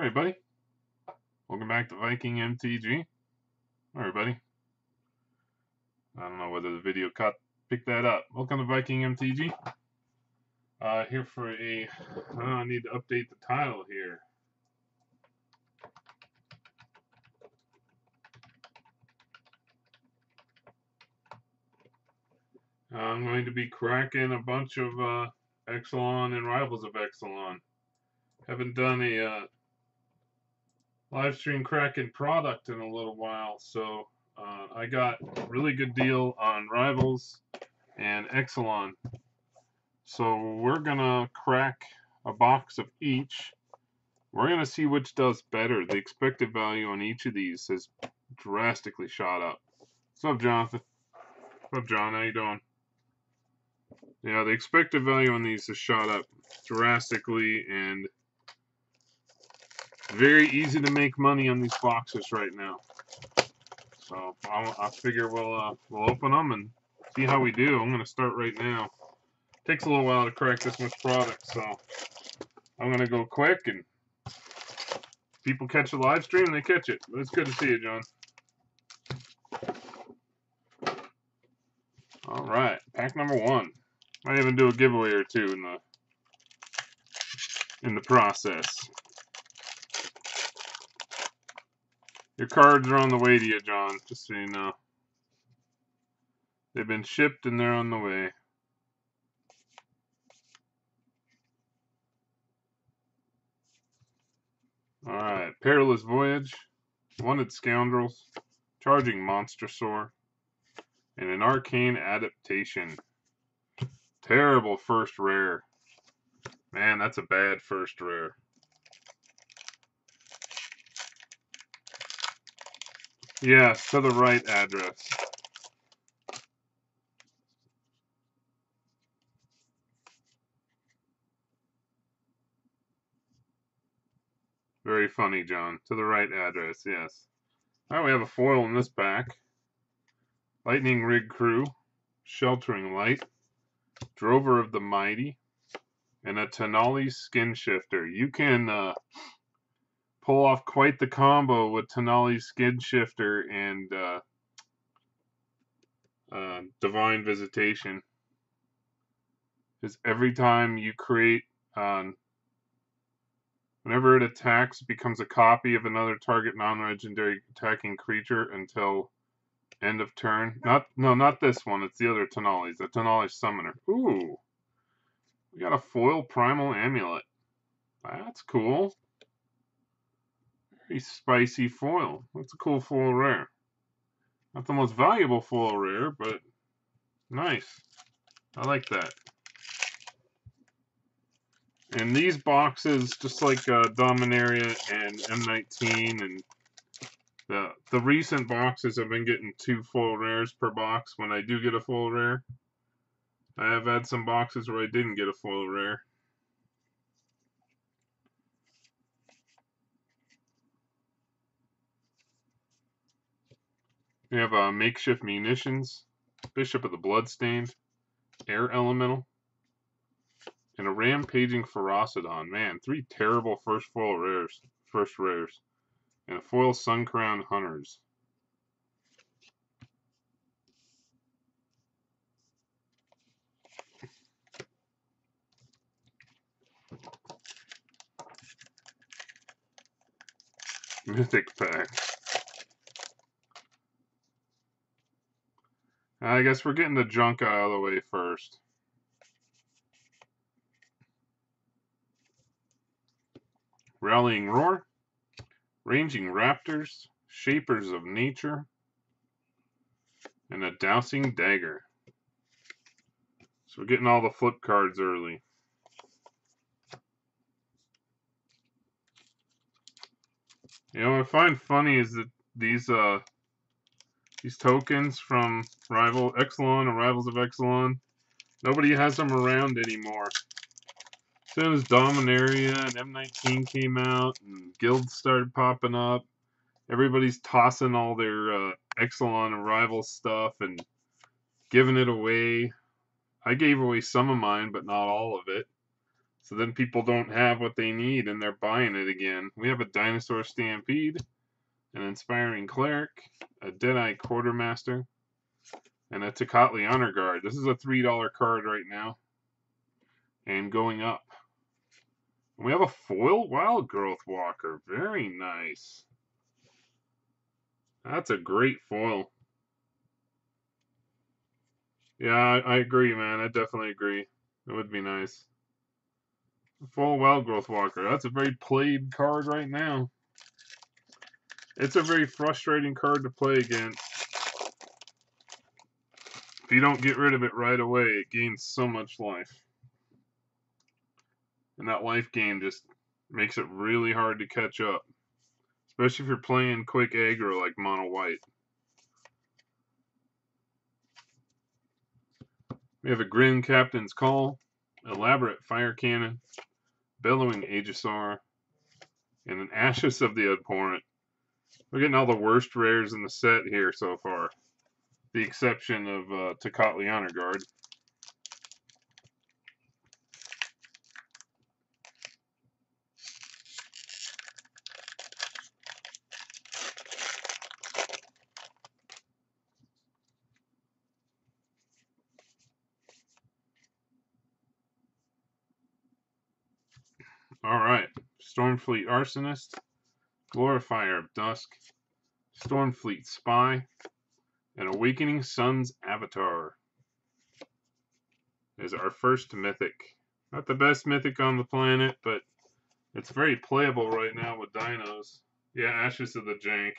All right, buddy. Welcome back to Viking MTG. All right, buddy. I don't know whether the video picked that up. Welcome to Viking MTG. Here for I need to update the title here. I'm going to be cracking a bunch of Ixalan and Rivals of Ixalan. Haven't done a live stream cracking product in a little while, so I got a really good deal on Rivals and Ixalan. So we're gonna crack a box of each. We're gonna see which does better. The expected value on each of these has drastically shot up. What's up, Jonathan? What's up, John? How you doing? Yeah, the expected value on these has shot up drastically, and very easy to make money on these boxes right now. So I figure we'll open them and see how we do. I'm gonna start right now. Takes a little while to crack this much product, so I'm gonna go quick, and people catch the live stream, they catch it. But it's good to see you, John. All right, pack number 1. Might even do a giveaway or two in the process. Your cards are on the way to you, John, just so you know. They've been shipped and they're on the way. All right, Perilous Voyage, Wanted Scoundrels, Charging Monstersaur, and an Arcane Adaptation. Terrible first rare. Man, that's a bad first rare. Yes, to the right address. Very funny, John. To the right address, yes. All right, we have a foil in this pack. Lightning Rig Crew, Sheltering Light, Drover of the Mighty, and a Tenali Skin Shifter. You can pull off quite the combo with Tenali Skin Shifter and Divine Visitation. Because every time you create, whenever it attacks, it becomes a copy of another target non-legendary attacking creature until end of turn. Not this one. It's the other Tenali's. The Tenali Summoner. Ooh. We got a foil Primal Amulet. That's cool. Very spicy foil. That's a cool foil rare. Not the most valuable foil rare, but nice. I like that. And these boxes, just like Dominaria and M19 and the recent boxes, have been getting 2 foil rares per box when I do get a foil rare. I have had some boxes where I didn't get a foil rare. We have Makeshift Munitions, Bishop of the Bloodstained, Air Elemental, and a Rampaging Ferocidon. Man, 3 terrible first rares, and a foil Suncrown Hunters. Mythic pack. I guess we're getting the junk out of the way first. Rallying Roar, Ranging Raptors, Shapers of Nature, and a Dousing Dagger. So we're getting all the flip cards early. You know what I find funny is that these tokens from Ixalan or Rivals of Ixalan, nobody has them around anymore. As soon as Dominaria and M19 came out and guilds started popping up, everybody's tossing all their Ixalan and Rivals stuff and giving it away. I gave away some of mine, but not all of it. So then people don't have what they need and they're buying it again. We have a Dinosaur Stampede, an Inspiring Cleric, a Deadeye Quartermaster, and a Tecatli Honor Guard. This is a $3 card right now. And going up. We have a foil Wild Growth Walker. Very nice. That's a great foil. Yeah, I agree, man. I definitely agree. It would be nice. Full Wild Growth Walker. That's a very played card right now. It's a very frustrating card to play against. If you don't get rid of it right away, it gains so much life. And that life gain just makes it really hard to catch up. Especially if you're playing quick aggro like mono white. We have a Grim Captain's Call, Elaborate Fire Cannon, Bellowing Aegisaur, and an Ashes of the Abhorrent. We're getting all the worst rares in the set here so far. The exception of Tecatli Honor Guard. Alright, Stormfleet Arsonist, Glorifier of Dusk, Stormfleet Spy, and Awakening Sun's Avatar is our first mythic. Not the best mythic on the planet, but it's very playable right now with dinos. Yeah, Ashes of the Jank.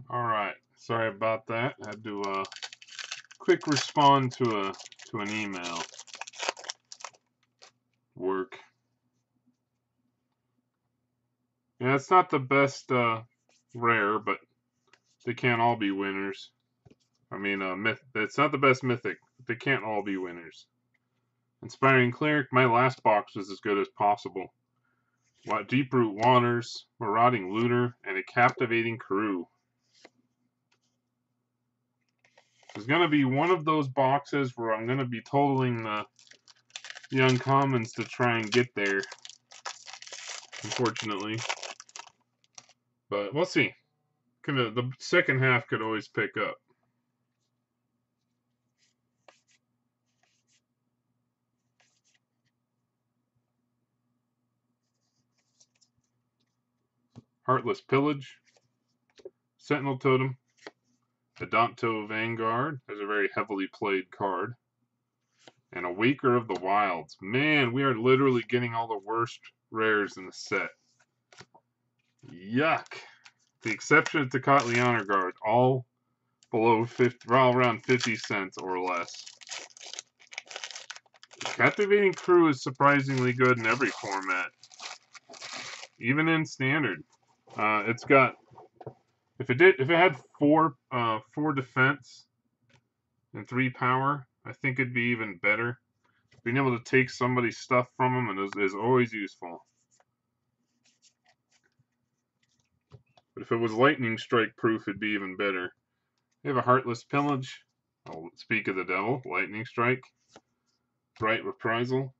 Alright, sorry about that. I had to quick respond to an email. Work. Yeah, it's not the best rare, but they can't all be winners. I mean, it's not the best mythic, but they can't all be winners. Inspiring Cleric, my last box was as good as possible. Deep-Root Waters, Marauding Looter, and a Captivating Crew. There's going to be one of those boxes where I'm going to be totaling the uncommons to try and get there, unfortunately. But we'll see. The second half could always pick up. Heartless Pillage, Sentinel Totem, Adonto Vanguard is a very heavily played card, and a Waker of the Wilds. Man, we are literally getting all the worst rares in the set. Yuck. The exception of Tecatli Honor Guard, all below 50, all around 50 cents or less. Captivating Crew is surprisingly good in every format, even in Standard. It's got, if it had four defense and 3 power, I think it'd be even better. Being able to take somebody's stuff from them is always useful. But if it was Lightning Strike proof, it'd be even better. We have a Heartless Pillage. I'll speak of the devil. Lightning Strike. Bright Reprisal.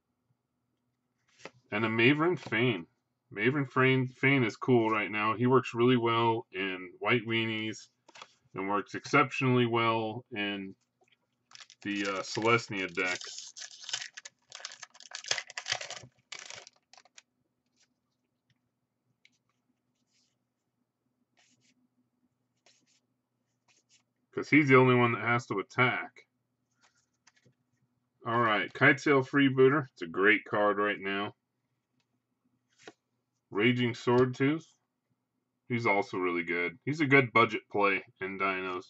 And a Maverin Fane. Maverin Fane is cool right now. He works really well in White Weenies and works exceptionally well in the Celestia decks. Because he's the only one that has to attack. Alright, Kitesail Freebooter. It's a great card right now. Raging Swordtooth. He's also really good. He's a good budget play in Dinos.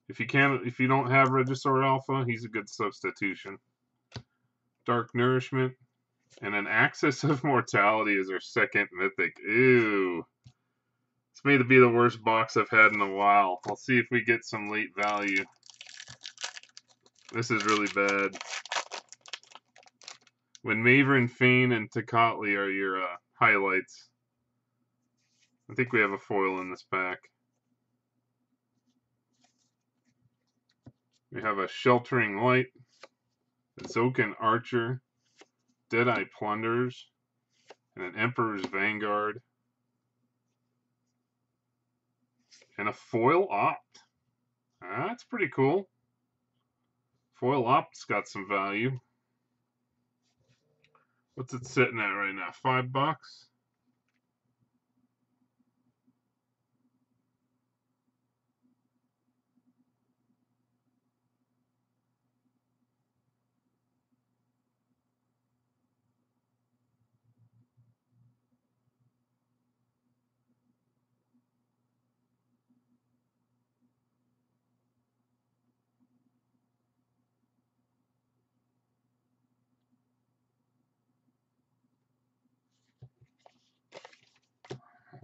If you don't have Regisaur Alpha, he's a good substitution. Dark Nourishment. And an Axis of Mortality is our second mythic. Ew. It's made to be the worst box I've had in a while. I'll see if we get some late value. This is really bad. When Maverin, Fane, and Tecatli are your highlights. I think we have a foil in this pack. We have a Sheltering Light, a Zokan Archer, Deadeye Plunderers, and an Emperor's Vanguard. And a Foil Opt. That's pretty cool. Foil Opt's got some value. What's it sitting at right now? $5?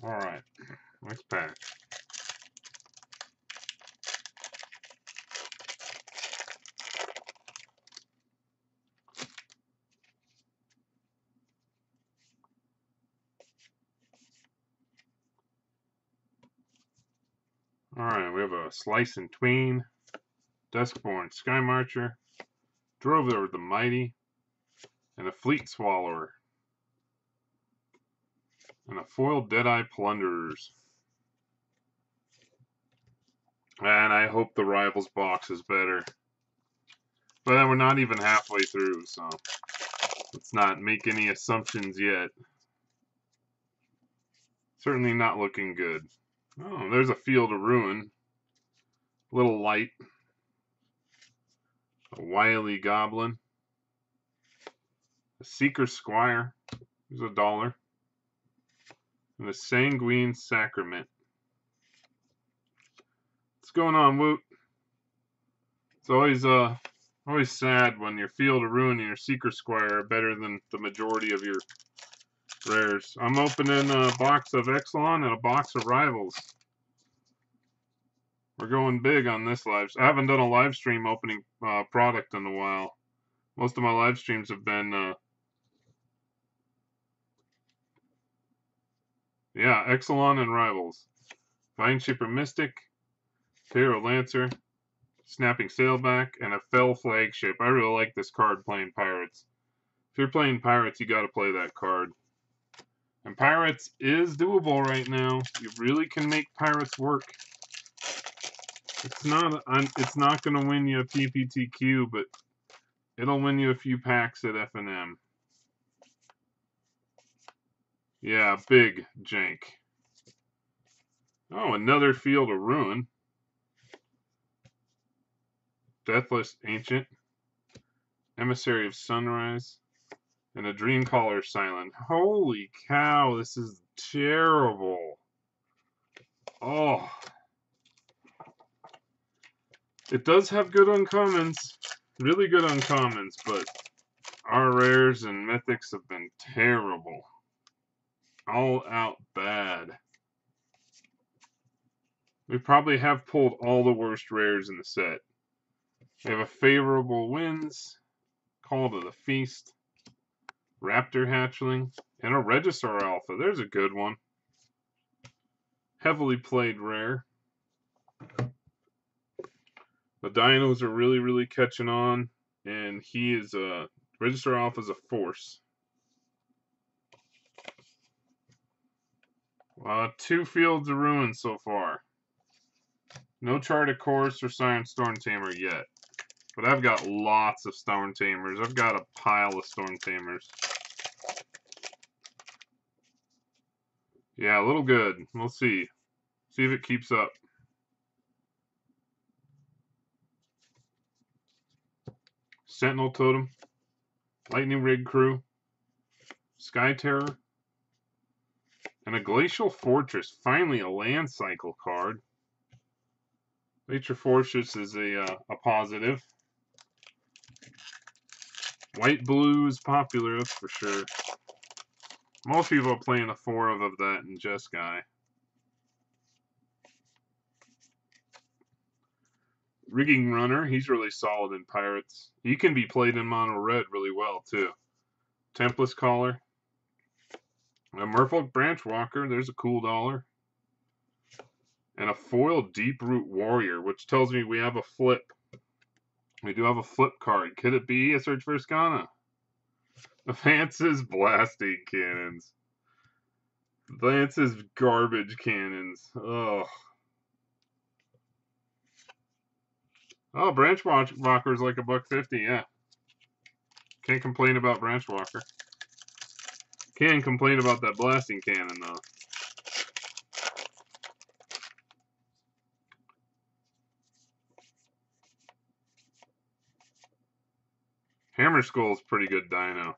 Alright, next pack. Alright, we have a Slice and Tween, Duskborn Sky Marcher, Drover the Mighty, and a Fleet Swallower. And a foil Deadeye Plunderers. And I hope the Rivals box is better. But we're not even halfway through, so let's not make any assumptions yet. Certainly not looking good. Oh, there's a Field of Ruin. A little light. A Wily Goblin. A Seeker Squire. There's $1. And a Sanguine Sacrament. What's going on, Woot? It's always sad when your Field of Ruin and your Seeker Squire are better than the majority of your rares. I'm opening a box of Ixalan and a box of Rivals. We're going big on this live. I haven't done a live stream opening product in a while. Most of my live streams have been yeah, Ixalan and Rivals. Vineshaper Mystic, Pharaoh Lancer, Snapping Sailback, and a Fell Flagship. I really like this card playing Pirates. If you're playing Pirates, you got to play that card. And Pirates is doable right now. You really can make Pirates work. It's not going to win you a PPTQ, but it'll win you a few packs at F&M. Yeah, big jank. Oh, another Field of Ruin. Deathless Ancient. Emissary of Sunrise. And a Dreamcaller Silent. Holy cow, this is terrible. Oh. It does have good uncommons. Really good uncommons, but our rares and mythics have been terrible. All out bad. We probably have pulled all the worst rares in the set. We have a Favorable Winds, Call to the Feast, Raptor Hatchling, and a Regisaur Alpha. There's a good one. Heavily played rare. The Dinos are really, really catching on, and he is a Regisaur Alpha is a force. 2 Fields of Ruin so far. No Charted Course or Siren Storm Tamer yet. But I've got lots of Storm Tamers. I've got a pile of Storm Tamers. Yeah, a little good. We'll see. See if it keeps up. Sentinel Totem. Lightning Rig Crew. Sky Terror. And a Glacial Fortress, finally a land cycle card. Glacial Fortress is a positive. White blue is popular, that's for sure. Most people are playing a 4 of that in Jeskai. Rigging Runner, he's really solid in Pirates. He can be played in mono red really well too. Templess Caller. A Merfolk Branchwalker, there's a cool $1. And a foil Deeproot Warrior, which tells me we have a flip. We do have a flip card. Could it be a Search for Skana? Vance's Blasting Cannons. Vance's Garbage Cannons. Ugh. Oh, Branchwalker's like $1.50, yeah. Can't complain about Branchwalker. Can complain about that Blasting Cannon, though. Hammer Skull's pretty good dino.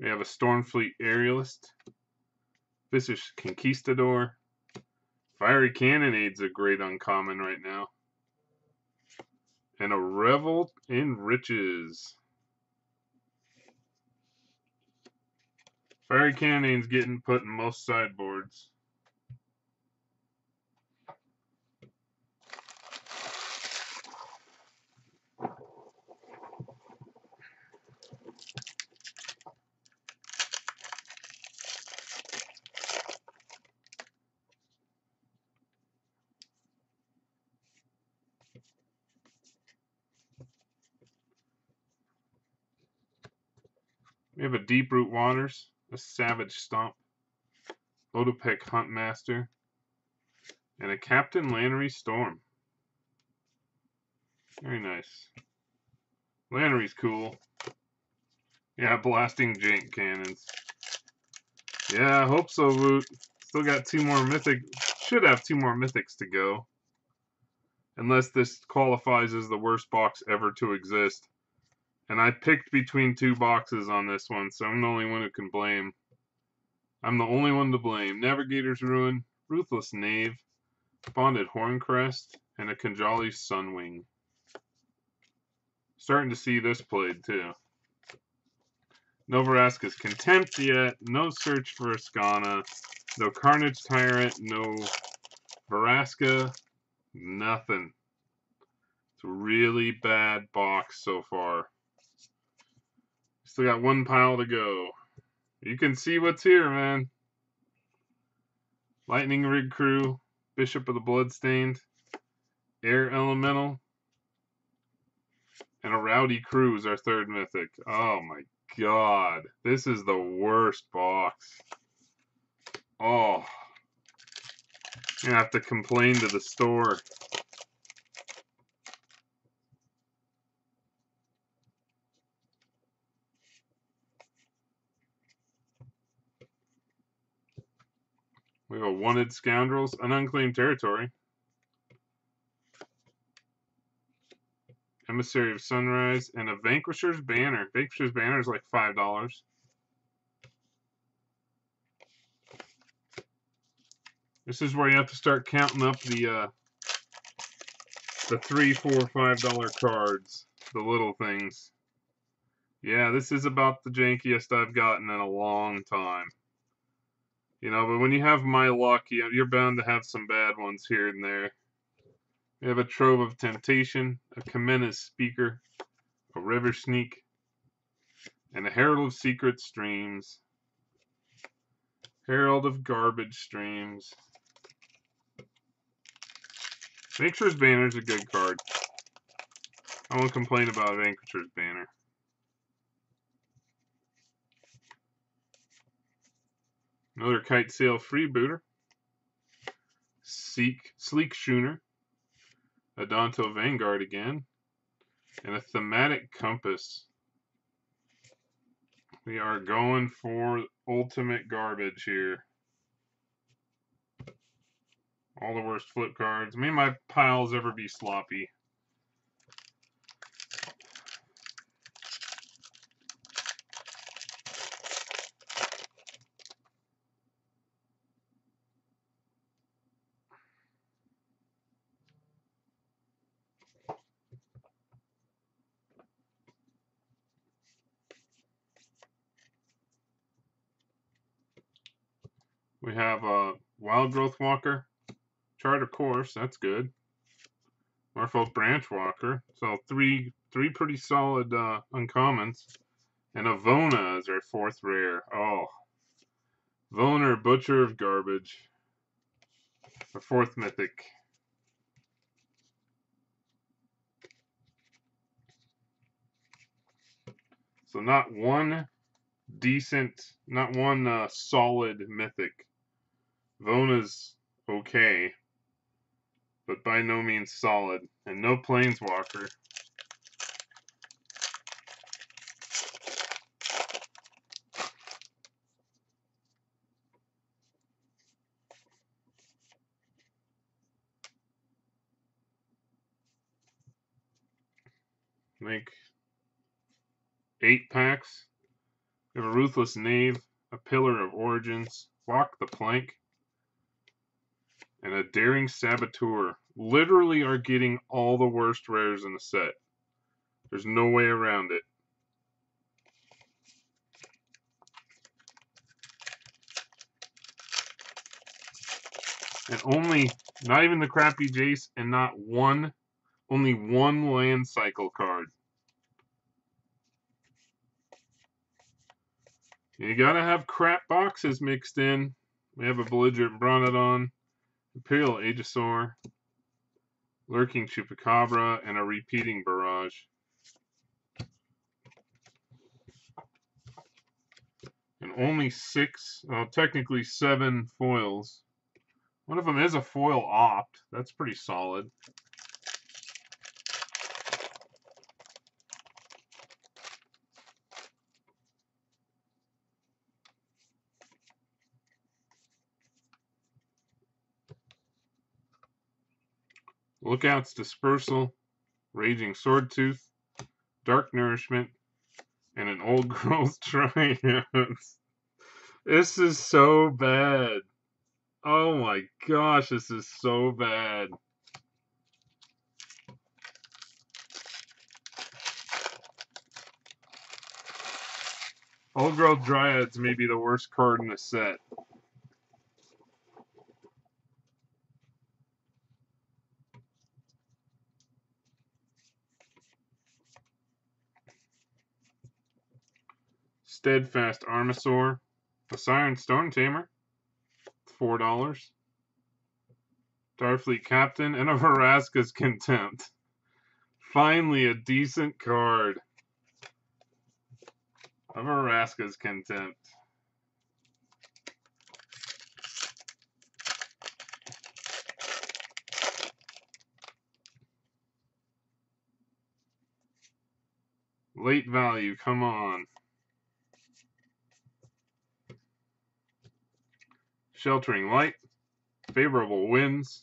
We have a Stormfleet Aerialist. Visage Conquistador. Fiery Cannonade's a great uncommon right now. And a Revel in Riches. Fiery Cannonade's getting put in most sideboards. We have a Deeproot Waters, a Savage Stomp, Lodopec Huntmaster, and a Captain Lannery Storm. Very nice. Lannery's cool. Yeah, Blasting Jank Cannons. Yeah, I hope so, Woot. Still got 2 more Mythic. Should have 2 more Mythics to go. Unless this qualifies as the worst box ever to exist. And I picked between 2 boxes on this one, so I'm the only one who can blame. I'm the only one to blame. Navigator's Ruin, Ruthless Knave, Bonded Horncrest, and a Kanjali Sunwing. Starting to see this played, too. No Vraska's Contempt yet, no Search for Skana, no Carnage Tyrant, no Vraska, nothing. It's a really bad box so far. Still got 1 pile to go. You can see what's here, man. Lightning Rig Crew, Bishop of the Bloodstained, Air Elemental, and a Rowdy Crew is our 3rd mythic. Oh my god. This is the worst box. Oh. I'm gonna have to complain to the store. We have a Wanted Scoundrels, an Unclaimed Territory, Emissary of Sunrise, and a Vanquisher's Banner. Vanquisher's Banner is like $5. This is where you have to start counting up the $3, $4, $5 cards, the little things. Yeah, this is about the jankiest I've gotten in a long time. You know, but when you have my luck, you're bound to have some bad ones here and there. We have a Trove of Temptation, a Kamena's Speaker, a River Sneak, and a Herald of Secret Streams. Herald of Garbage Streams. Vanquisher's Banner is a good card. I won't complain about Vanquisher's Banner. Another Kite Sail Freebooter. Sleek Schooner. A Danto Vanguard again. And a Thematic Compass. We are going for ultimate garbage here. All the worst flip cards. May my piles ever be sloppy. have a Wild Growth Walker, Charter Course, that's good. Norfolk Branch Walker, so three pretty solid uncommons. And a Vona as our fourth rare. Oh, Voner, Butcher of Garbage. Our fourth mythic. So not one decent, not one solid mythic. Vona's okay, but by no means solid. And no Planeswalker. Make 8 packs. We have a Ruthless Knave, a Pillar of Origins, Walk the Plank, and a Daring Saboteur. Literally are getting all the worst rares in the set. There's no way around it. And only, not even the crappy Jace, and not one, only one land cycle card. You gotta have crap boxes mixed in. We have a Belligerent Bronodon, Imperial Aegisaur, Lurking Chupacabra, and a Repeating Barrage. And only 6, technically 7 foils. One of them is a foil opt. That's pretty solid. Lookout's Dispersal, Raging Swordtooth, Dark Nourishment, and an Old Growth Triumphs. This is so bad. Oh my gosh, this is so bad. Old Growth Dryads may be the worst card in the set. Steadfast Armasaur, a Siren Stone Tamer, $4. Starfleet Captain, and a Vraska's Contempt. Finally, a decent card. A Vraska's Contempt. Late value, come on. Sheltering Light, Favorable Winds,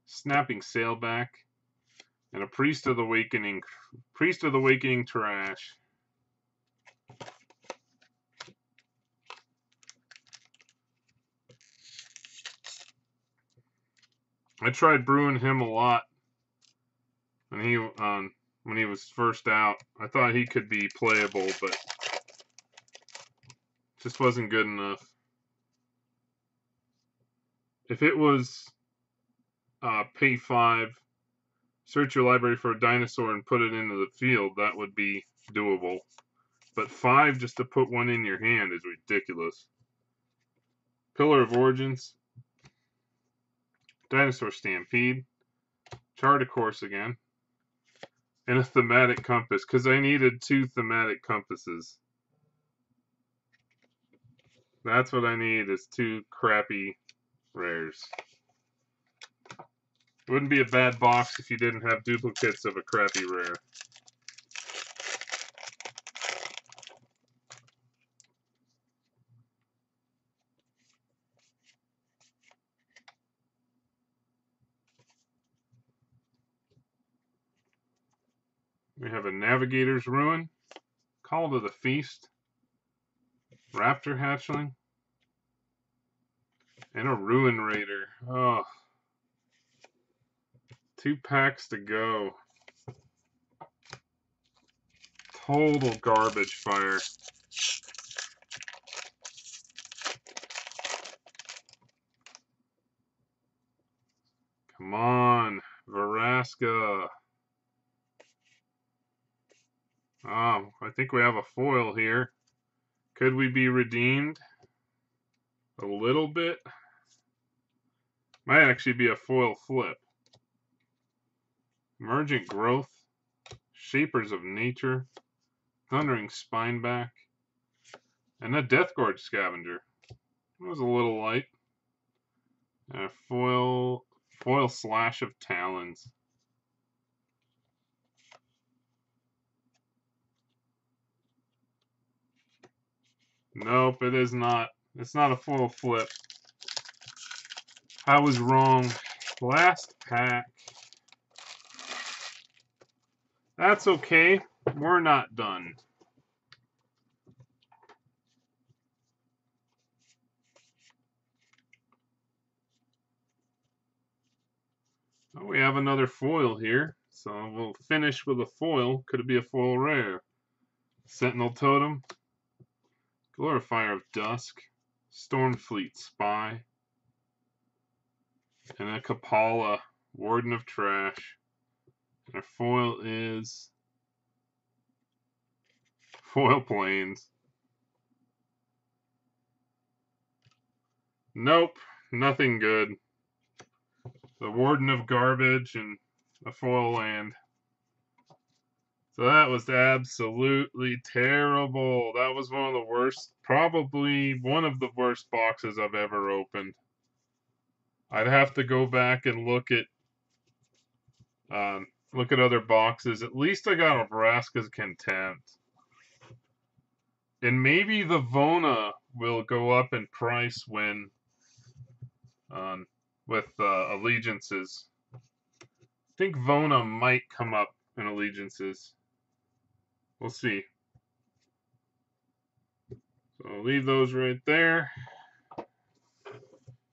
Snapping Sailback, and a Priest of the Awakening trash. I tried brewing him a lot when he was first out. I thought he could be playable, but just wasn't good enough. If it was pay 5, search your library for a dinosaur and put it into the field, that would be doable. But 5 just to put one in your hand is ridiculous. Pillar of Origins, Dinosaur Stampede, Chart a Course again, and a Thematic Compass, because I needed 2 Thematic Compasses. That's what I need, is 2 crappy rares. It wouldn't be a bad box if you didn't have duplicates of a crappy rare. We have a Navigator's Ruin, Call to the Feast, Raptor Hatchling, and a Ruin Raider. Oh, 2 packs to go. Total garbage fire. Come on, Veraska. Oh, I think we have a foil here. Could we be redeemed? A little bit. Might actually be a foil flip. Emergent Growth. Shapers of Nature. Thundering Spineback. And a Death Gorge Scavenger. It was a little light. And a foil Slash of Talons. Nope, it is not. It's not a foil flip. I was wrong. Last pack. That's okay. We're not done. Oh, we have another foil here. So we'll finish with a foil. Could it be a foil rare? Sentinel Totem. Glorifier of Dusk. Stormfleet Spy. And a Kapala, Warden of Trash. And our foil is Foil Plains. Nope, nothing good. The Warden of Garbage and a foil land. So that was absolutely terrible. That was one of the worst, probably one of the worst boxes I've ever opened. I'd have to go back and look at other boxes. At least I got Nebraska's Contempt. And maybe the Vona will go up in price when with allegiances. I think Vona might come up in allegiances. We'll see. So I'll leave those right there.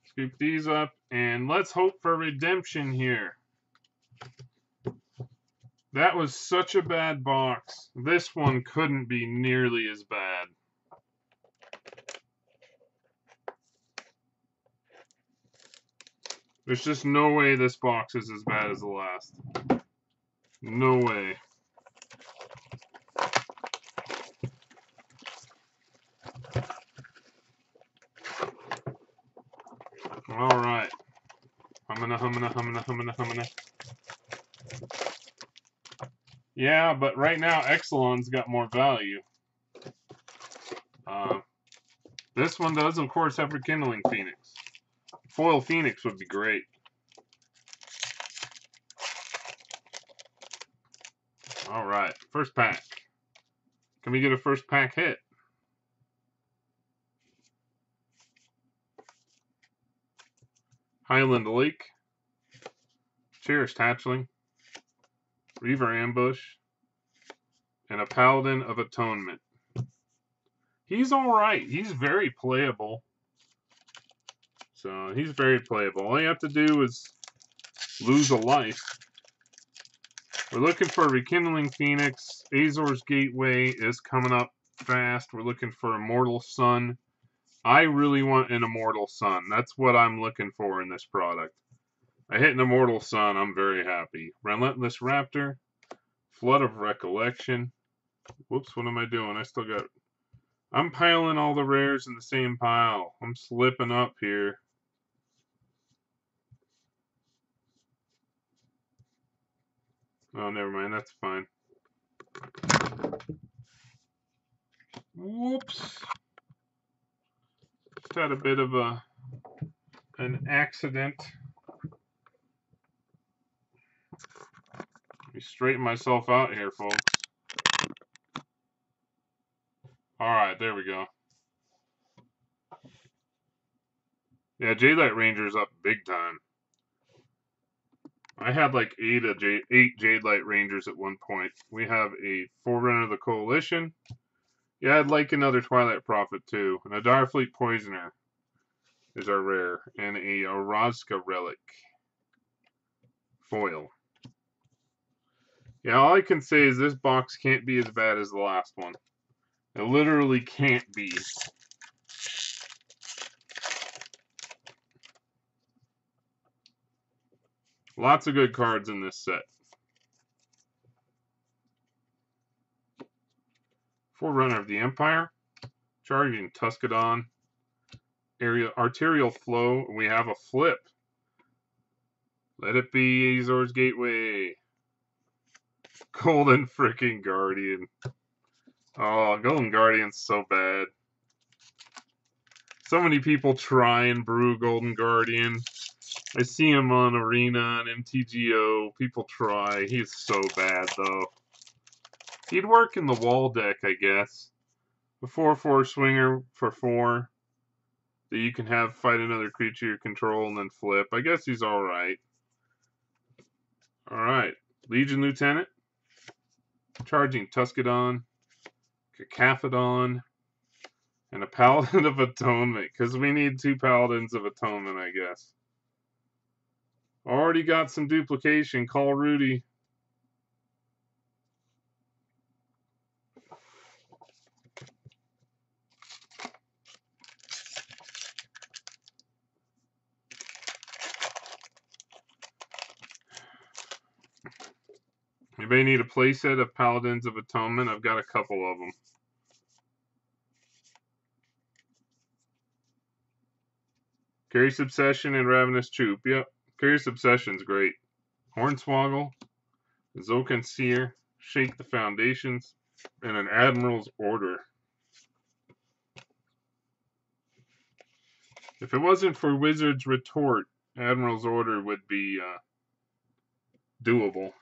Scoop these up, and let's hope for redemption here. That was such a bad box. This one couldn't be nearly as bad. There's just no way this box is as bad as the last. No way. All right. Humming. Yeah, but right now Ixalan's got more value. This one does, of course, have Rekindling Phoenix. Foil Phoenix would be great. All right, first pack. Can we get a first pack hit? Highland Lake. Cherished Hatchling. Reaver Ambush. And a Paladin of Atonement. He's alright. He's very playable. So, he's very playable. All you have to do is lose a life. We're looking for Rekindling Phoenix. Azor's Gateway is coming up fast. We're looking for Immortal Sun. I really want an Immortal Sun. That's what I'm looking for in this product. I hit an Immortal Sun. I'm very happy. Relentless Raptor. Flood of Recollection. Whoops, what am I doing? I'm piling all the rares in the same pile. I'm slipping up here. Oh, never mind. That's fine. Whoops. Just had a bit of an accident. Let me straighten myself out here, folks. Alright, there we go. Yeah, Jadelight Ranger's up big time. I had like 8 Jadelight Rangers at one point. We have a Forerunner of the Coalition. Yeah, I'd like another Twilight Prophet too. And a Direfleet Poisoner is our rare. And a Orozca Relic. Foil. Yeah, all I can say is this box can't be as bad as the last one. It literally can't be. Lots of good cards in this set. Forerunner of the Empire. Charging Tuscadon. Arterial Flow. We have a flip. Let it be Azor's Gateway. Golden freaking Guardian. Oh, Golden Guardian's so bad. So many people try and brew Golden Guardian. I see him on Arena and MTGO. People try. He's so bad, though. He'd work in the wall deck, I guess. A 4/4 swinger for 4. That you can have fight another creature you control and then flip. I guess he's alright. Alright. Legion Lieutenant. Charging Tuscadon. Cacaphodon. And a Paladin of Atonement. Because we need 2 Paladins of Atonement, I guess. Already got some duplication. Call Rudy. Anybody need a playset of Paladins of Atonement? I've got a couple of them. Curious Obsession and Ravenous Troop. Yep. Curious Obsession's great. Hornswoggle, Zokan Seer, Shake the Foundations, and an Admiral's Order. If it wasn't for Wizard's Retort, Admiral's Order would be doable.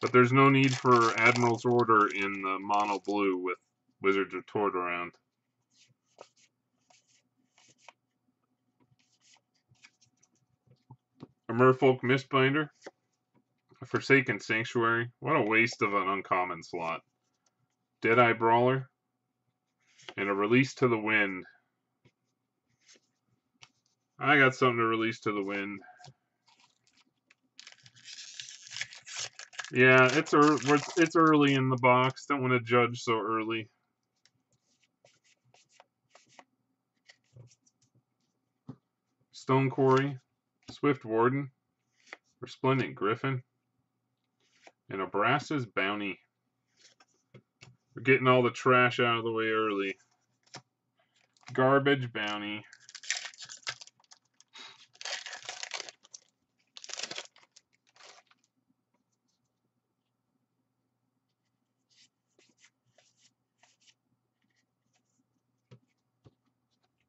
But there's no need for Admiral's Order in the mono blue with Wizard's Retort around. A Merfolk Mistbinder. A Forsaken Sanctuary. What a waste of an uncommon slot. Deadeye Brawler. And a Release to the Wind. I got something to release to the wind. Yeah, it's early in the box. Don't want to judge so early. Stone Quarry, Swift Warden, Resplendent Griffin, and Abrasa's Bounty. We're getting all the trash out of the way early. Garbage Bounty.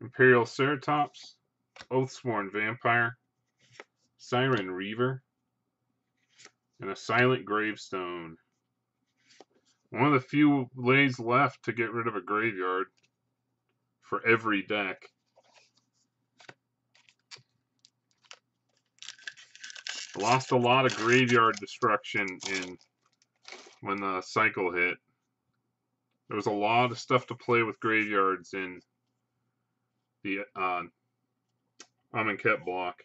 Imperial Ceratops, Oathsworn Vampire, Siren Reaver, and a Silent Gravestone. One of the few ways left to get rid of a graveyard for every deck. Lost a lot of graveyard destruction when the cycle hit. There was a lot of stuff to play with graveyards in the Amonkhet block.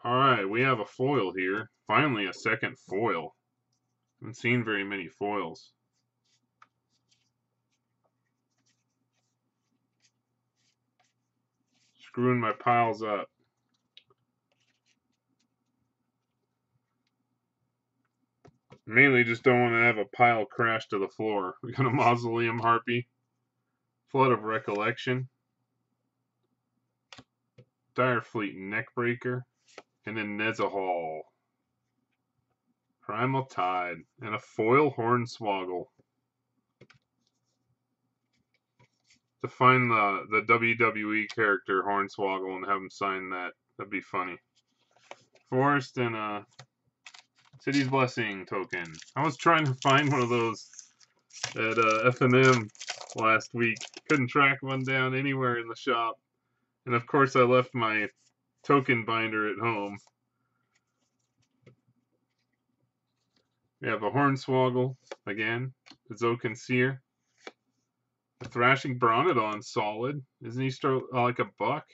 Alright, we have a foil here. Finally, a second foil. Haven't seen very many foils. Screwing my piles up. Mainly just don't want to have a pile crash to the floor. We got a Mausoleum Harpy. Flood of Recollection. Direfleet Neckbreaker. And then Nezahal. Primal Tide. And a foil Hornswoggle. To find the WWE character Hornswoggle and have him sign that. That'd be funny. Forest and a City's Blessing token. I was trying to find one of those at F&M last week. Couldn't track one down anywhere in the shop. And of course I left my token binder at home. We have a Hornswoggle again. The Zokan Seer. A Thrashing Bronodon, solid. Isn't he still like a buck?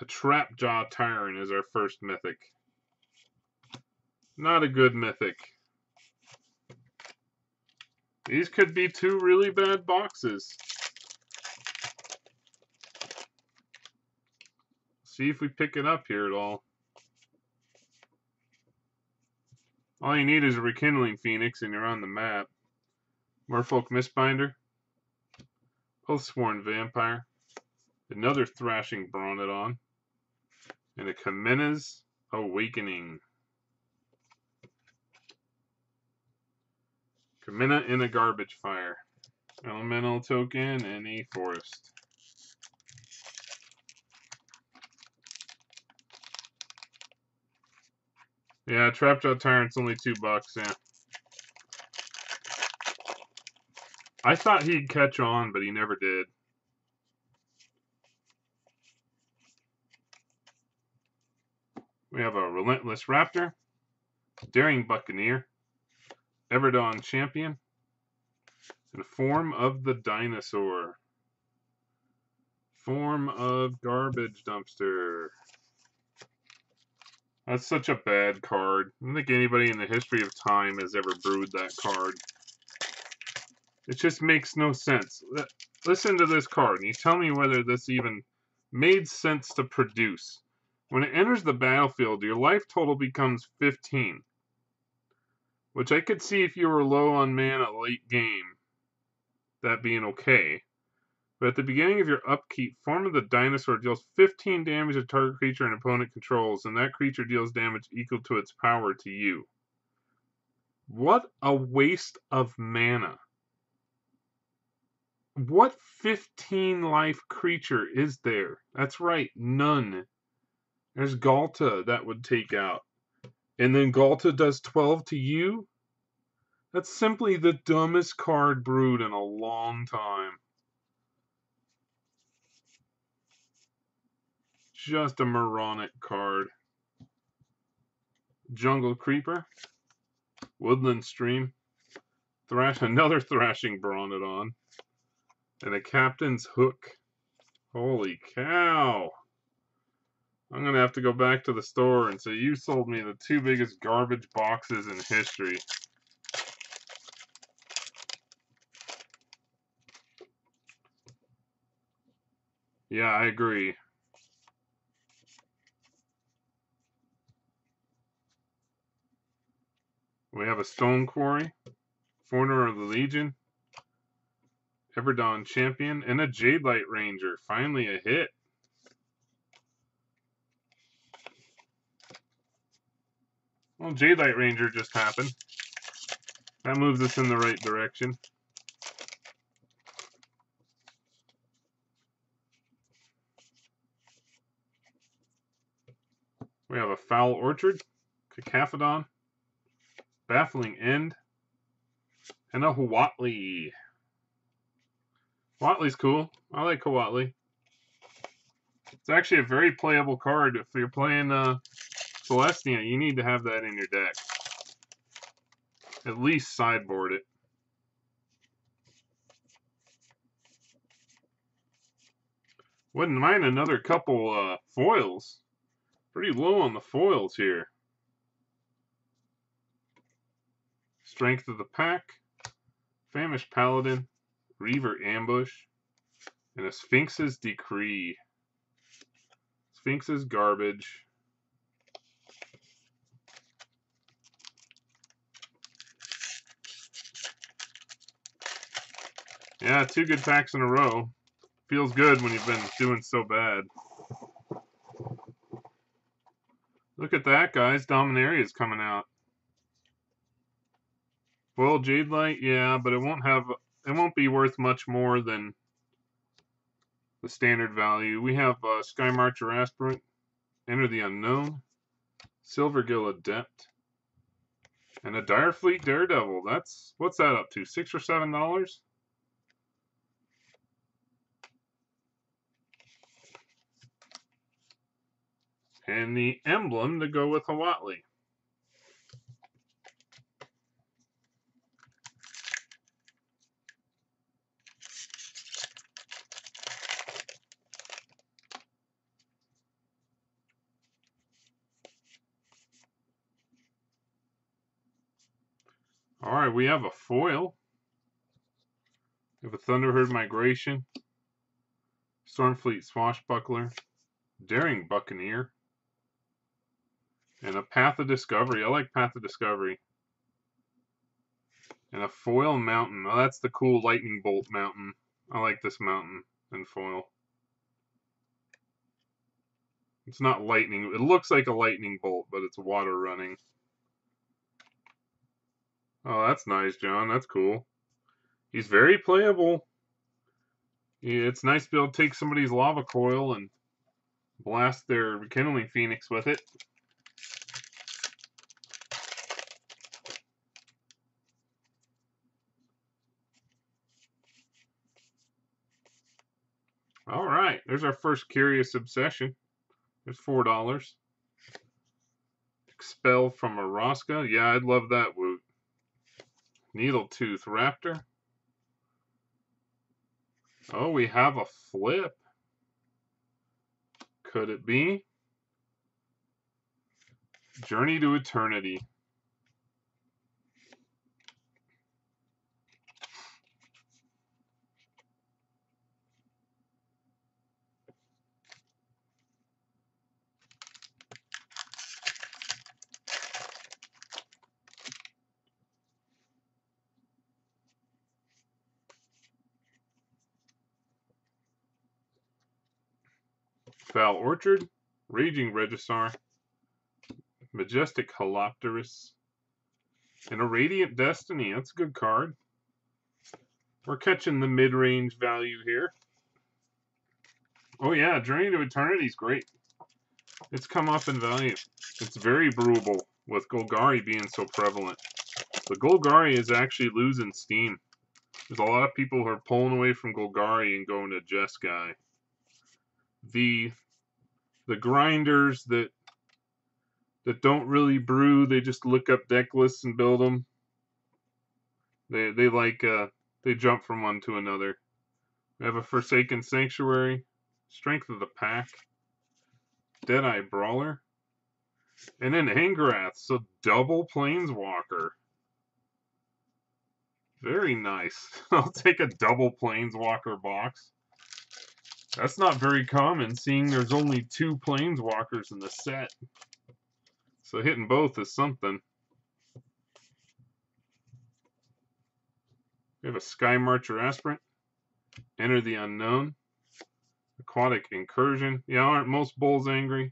A Trapjaw Tyrant is our first mythic. Not a good mythic. These could be 2 really bad boxes. See if we pick it up here at all. All you need is a Rekindling Phoenix and you're on the map. Merfolk Mistbinder. Oathsworn Vampire. Another Thrashing Bronodon. And a Kamina's Awakening. Kamina in a Garbage Fire. Elemental token and a Forest. Yeah, Trapjaw Tyrant's only $2, yeah. I thought he'd catch on, but he never did. We have a Relentless Raptor, Daring Buccaneer, Everdawn Champion, and Form of the Dinosaur. Form of Garbage Dumpster. That's such a bad card. I don't think anybody in the history of time has ever brewed that card. It just makes no sense. Listen to this card, and you tell me whether this even made sense to produce. When it enters the battlefield, your life total becomes 15. Which I could see if you were low on mana late game, that being okay. But at the beginning of your upkeep, Form of the Dinosaur deals 15 damage to target creature an opponent controls, and that creature deals damage equal to its power to you. What a waste of mana. What 15 life creature is there? That's right, none. There's Galta that would take out. And then Galta does 12 to you? That's simply the dumbest card brewed in a long time. Just a moronic card. Jungle Creeper. Woodland Stream. Another Thrashing Bronodon. And a Captain's Hook. Holy cow. I'm going to have to go back to the store and say, you sold me the 2 biggest garbage boxes in history. Yeah, I agree. We have a Stone Quarry, Foreigner of the Legion, Everdawn Champion, and a Jadelight Ranger. Finally a hit. Well, Jadelight Ranger just happened. That moves us in the right direction. We have a Foul Orchard, Cacaphodon, Baffling End, and a Huatli. Huatli's cool. I like Huatli. It's actually a very playable card. If you're playing Celestia, you need to have that in your deck. At least sideboard it. Wouldn't mind another couple foils. Pretty low on the foils here. Strength of the Pack, Famished Paladin, Reaver Ambush, and a Sphinx's Decree. Sphinx's Garbage. Yeah, 2 good packs in a row. Feels good when you've been doing so bad. Look at that, guys. Dominaria is coming out. Well, Jadelight, yeah, but it won't be worth much more than the standard value. We have Sky Marcher Aspirant, Enter the Unknown, Silvergill Adept, and a Direfleet Daredevil. What's that up to? $6 or $7? And the emblem to go with Huatli. All right, we have a foil. We have a Thunderherd Migration, Stormfleet Swashbuckler, Daring Buccaneer. And a Path of Discovery. I like Path of Discovery. And a foil mountain. Oh, that's the cool lightning bolt mountain. I like this mountain in foil. It's not lightning. It looks like a lightning bolt, but it's water running. Oh, that's nice, John. That's cool. He's very playable. Yeah, it's nice to be able to take somebody's lava coil and blast their Kindling Phoenix with it. All right, there's our first Curious Obsession. There's $4. Expel from Araska. Yeah, I'd love that woot. Needletooth Raptor. Oh, we have a flip. Could it be? Journey to Eternity. Foul Orchard. Raging Regisaur. Majestic Holopterus. And a Radiant Destiny. That's a good card. We're catching the mid-range value here. Oh yeah, Journey to Eternity is great. It's come up in value. It's very brewable with Golgari being so prevalent. The Golgari is actually losing steam. There's a lot of people who are pulling away from Golgari and going to Jeskai. The grinders that don't really brew, they just look up deck lists and build them. They jump from one to another. We have a Forsaken Sanctuary, Strength of the Pack, Deadeye Brawler, and then Angrath, so double Planeswalker. Very nice. I'll take a double Planeswalker box. That's not very common, seeing there's only 2 Planeswalkers in the set. So hitting both is something. We have a Sky Marcher Aspirant, Enter the Unknown, Aquatic Incursion. Yeah, aren't most bulls angry?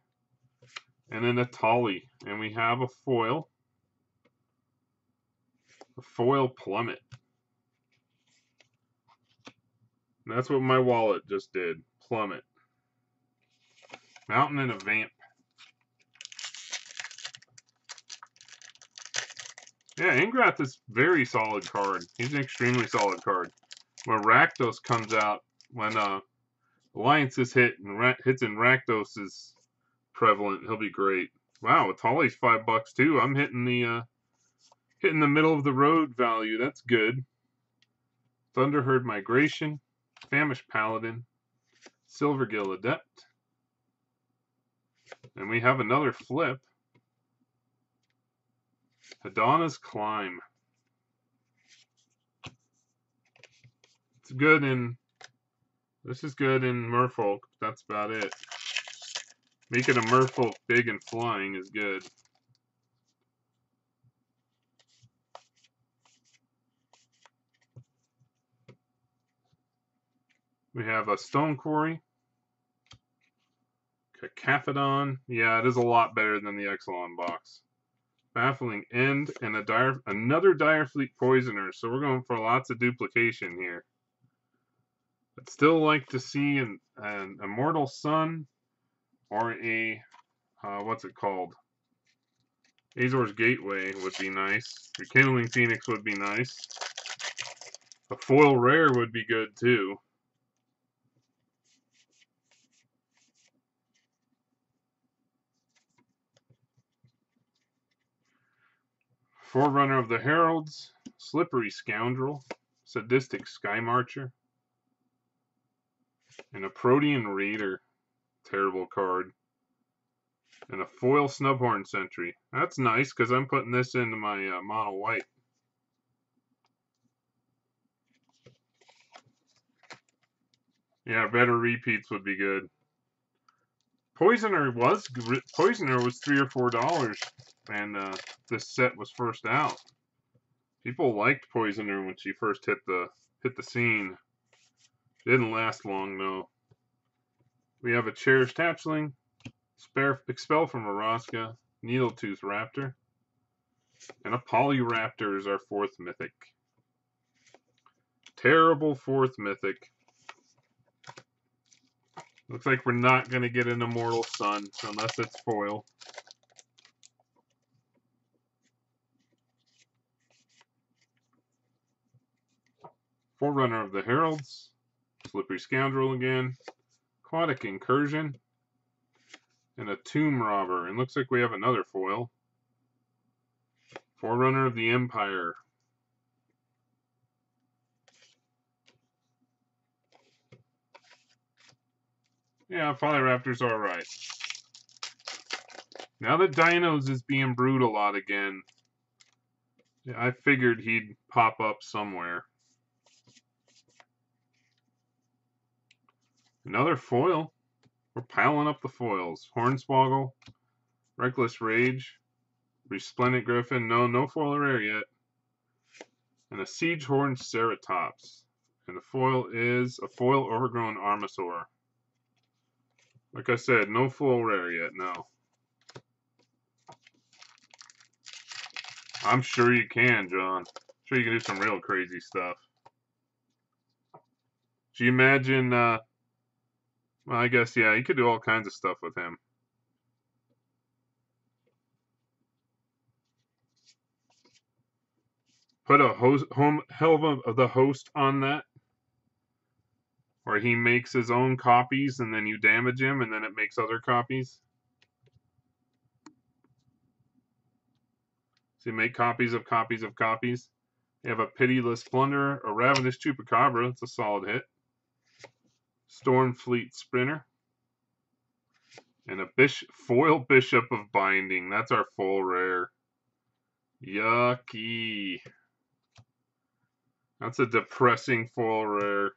And then a Tolly. And we have a foil. A foil Plummet. And that's what my wallet just did. Plummet. Mountain and a Vamp. Yeah, Angrath is a very solid card. He's an extremely solid card. When Rakdos comes out, when Alliance is hit and hits in Rakdos is prevalent, he'll be great. Wow, Atali's $5 too. I'm hitting the middle of the road value. That's good. Thunderherd Migration, Famished Paladin, Silvergill Adept, and we have another flip. Hadana's Climb. It's good in. This is good in Merfolk. That's about it. Making a Merfolk big and flying is good. We have a Stone Quarry. Cacophedon. Yeah, it is a lot better than the Ixalan box. Baffling End and another Direfleet Poisoner. So we're going for lots of duplication here. I'd still like to see an Immortal Sun or a what's it called? Azor's Gateway would be nice. The Kindling Phoenix would be nice. A foil rare would be good too. Forerunner of the Heralds, Slippery Scoundrel, Sadistic Sky Marcher, and a Protean Raider. Terrible card. And a foil Snubhorn Sentry. That's nice because I'm putting this into my mono white. Yeah, better repeats would be good. Poisoner was $3 or $4, and this set was first out. People liked Poisoner when she first hit the scene. Didn't last long though. We have a Cherished Hatchling, Expel from Araska, Needletooth Raptor, and a Polyraptor is our 4th mythic. Terrible 4th mythic. Looks like we're not going to get an Immortal Sun unless it's foil. Forerunner of the Heralds, Slippery Scoundrel again, Aquatic Incursion, and a Tomb Robber. And looks like we have another foil. Forerunner of the Empire. Yeah, Polyraptor's alright. Now that Dinos is being brewed a lot again, I figured he'd pop up somewhere. Another foil. We're piling up the foils. Hornswoggle, Reckless Rage, Resplendent Griffin, no foil rare yet, and a Siegehorn Ceratops. And the foil is a foil Overgrown Armasaur. Like I said, no full rare yet, no. I'm sure you can, John. I'm sure you can do some real crazy stuff. Do you imagine, well, I guess, yeah, you could do all kinds of stuff with him. Put a Helm of the Host on that, where he makes his own copies and then you damage him and then it makes other copies. So you make copies of copies of copies. You have a Pitiless Plunderer, a Ravenous Chupacabra, it's a solid hit. Stormfleet Sprinter. And a foil Bishop of Binding. That's our full rare. Yucky. That's a depressing foil rare.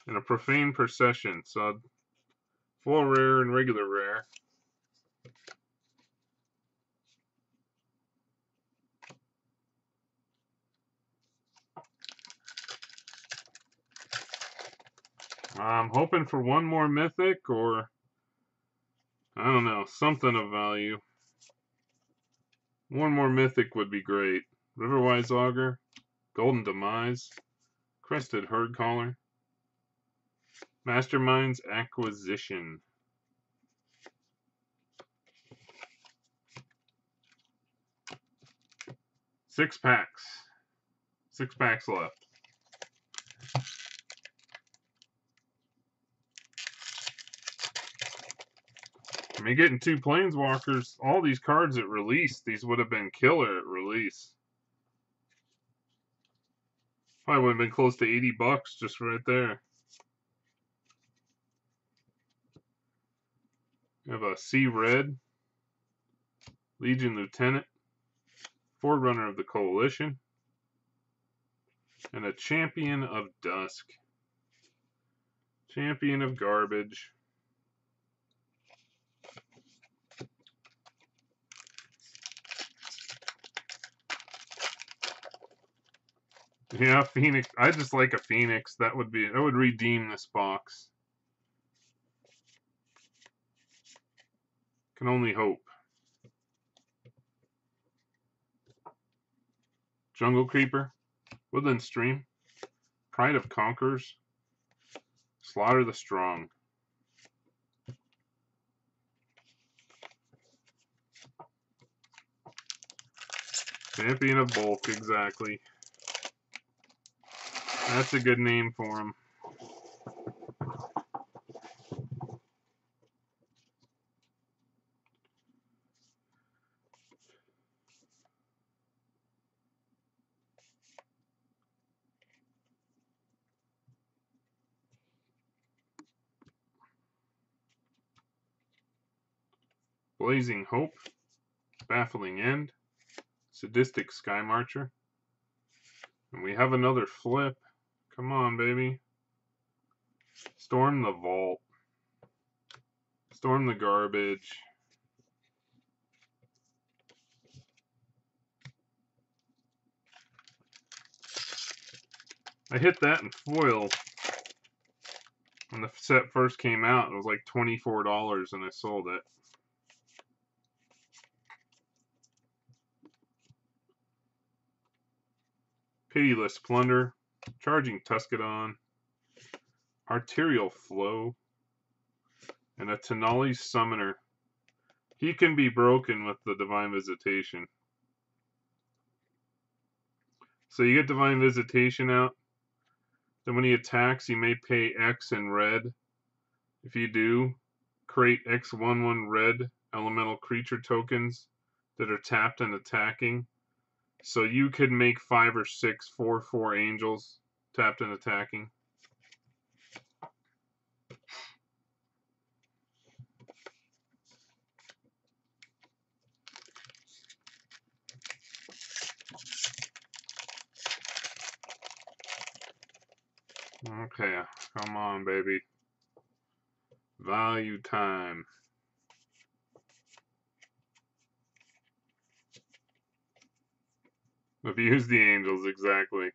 And a Profane Procession. So full rare and regular rare. I'm hoping for one more mythic or, I don't know, something of value. One more mythic would be great. Riverwise Augur, Golden Demise, Crested Herdcaller, Mastermind's Acquisition. Six packs left. I mean, getting 2 Planeswalkers, all these cards at release, these would have been killer at release. Probably would have been close to $80 just right there. We have a Sea Red, Legion Lieutenant, Forerunner of the Coalition, and a Champion of Dusk. Champion of Garbage. Yeah, Phoenix. I just like a Phoenix. That would redeem this box. Can only hope. Jungle Creeper, Woodland Stream, Pride of Conquerors, Slaughter the Strong. Champion of Bulk, exactly. That's a good name for him. Blazing Hope, Baffling End, Sadistic Sky Marcher. And we have another flip. Come on, baby. Storm the vault. Storm the garbage. I hit that in foil when the set first came out. It was like $24 and I sold it. Pitiless Plunder, Charging Tuscadon, Arterial Flow, and a Tenali Summoner. He can be broken with the Divine Visitation. So you get Divine Visitation out. Then when he attacks, you may pay X in red. If you do, create X11 red elemental creature tokens that are tapped and attacking. So you could make 5 or 6 4/4 angels tapped and attacking. Okay, come on, baby. Value time. Abuse the angels, exactly.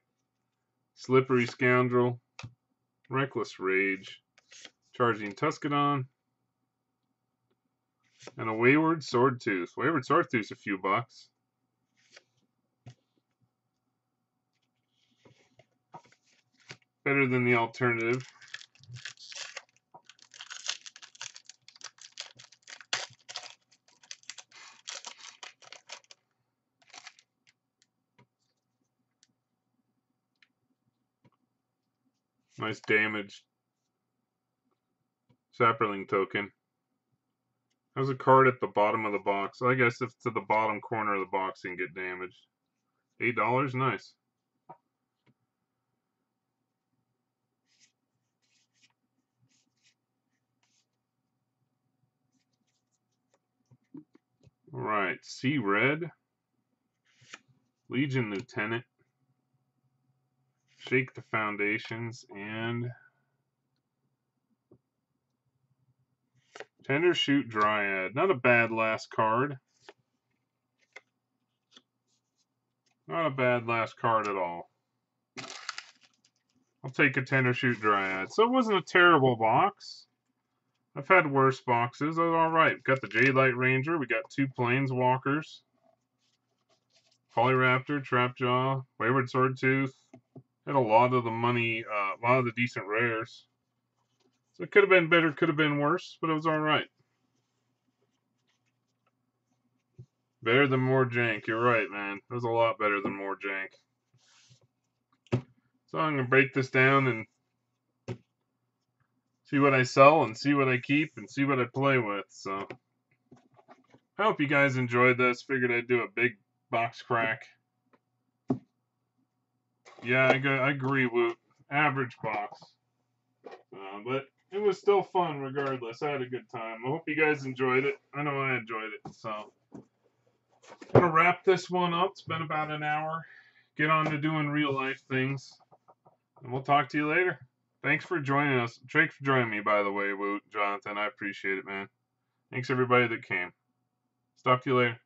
Slippery Scoundrel, Reckless Rage, Charging Tuscadon, and a Wayward Swordtooth. Wayward Swordtooth's a few bucks. Better than the alternative. Nice damaged Sapperling token. There's a card at the bottom of the box. I guess if it's to the bottom corner of the box, you can get damaged. $8, nice. Alright, Sea Red, Legion Lieutenant, Shake the Foundations, and Tender Shoot Dryad. Not a bad last card. Not a bad last card at all. I'll take a Tender Shoot Dryad. So it wasn't a terrible box. I've had worse boxes. It was alright. Got the Jadelight Ranger. We got 2 Planeswalkers. Polyraptor, Trapjaw, Wayward Swordtooth. Had a lot of the money, a lot of the decent rares. So it could have been better, could have been worse, but it was alright. Better than more jank. You're right, man. It was a lot better than more jank. So I'm going to break this down and see what I sell and see what I keep and see what I play with. So I hope you guys enjoyed this. Figured I'd do a big box crack. Yeah, I agree, Woot. Average box. But it was still fun regardless. I had a good time. I hope you guys enjoyed it. I know I enjoyed it. So I'm going to wrap this one up. It's been about an hour. Get on to doing real life things. And we'll talk to you later. Thanks for joining us. Thanks for joining me, by the way, Woot, Jonathan. I appreciate it, man. Thanks everybody that came. Talk to you later.